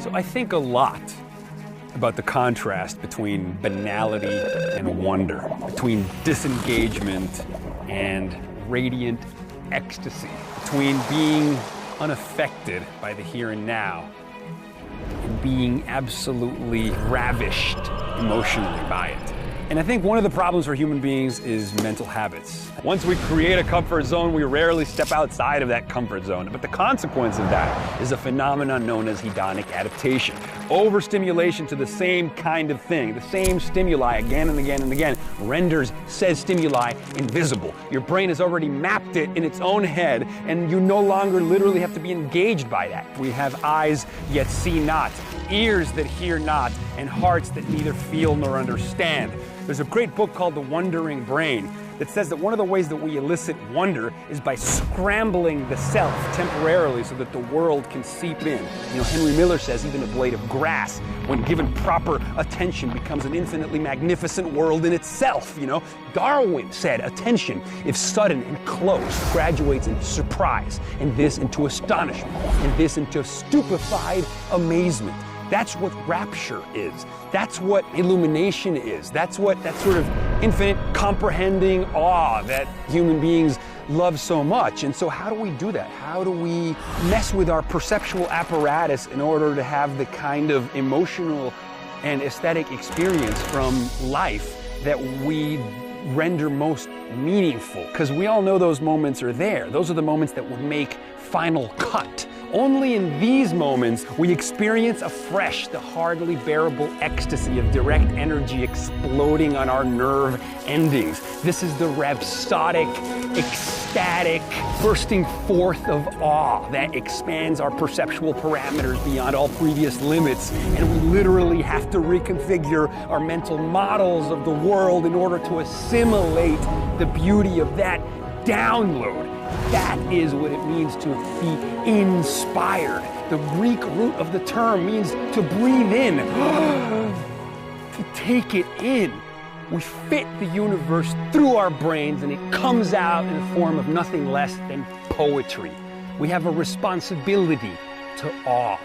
So I think a lot about the contrast between banality and wonder, between disengagement and radiant ecstasy, between being unaffected by the here and now and being absolutely ravished emotionally by it. And I think one of the problems for human beings is mental habits. Once we create a comfort zone, we rarely step outside of that comfort zone. But the consequence of that is a phenomenon known as hedonic adaptation. Overstimulation to the same kind of thing, the same stimuli again and again and again, renders said stimuli invisible. Your brain has already mapped it in its own head, and you no longer literally have to be engaged by that. We have eyes yet see not, ears that hear not, and hearts that neither feel nor understand. There's a great book called The Wondering Brain that says that one of the ways that we elicit wonder is by scrambling the self temporarily so that the world can seep in. You know, Henry Miller says even a blade of grass, when given proper attention, becomes an infinitely magnificent world in itself, you know. Darwin said attention, if sudden and close, graduates into surprise, and this into astonishment, and this into stupefied amazement. That's what rapture is. That's what illumination is. That's what that sort of infinite comprehending awe that human beings love so much. And so how do we do that? How do we mess with our perceptual apparatus in order to have the kind of emotional and aesthetic experience from life that we render most meaningful? Because we all know those moments are there. Those are the moments that would make final cut. Only in these moments we experience afresh the hardly bearable ecstasy of direct energy exploding on our nerve endings. This is the rhapsodic, ecstatic bursting forth of awe that expands our perceptual parameters beyond all previous limits, and we literally have to reconfigure our mental models of the world in order to assimilate the beauty of that download. That is what it means to be inspired. The Greek root of the term means to breathe in, to take it in. We fit the universe through our brains and it comes out in the form of nothing less than poetry. We have a responsibility to awe.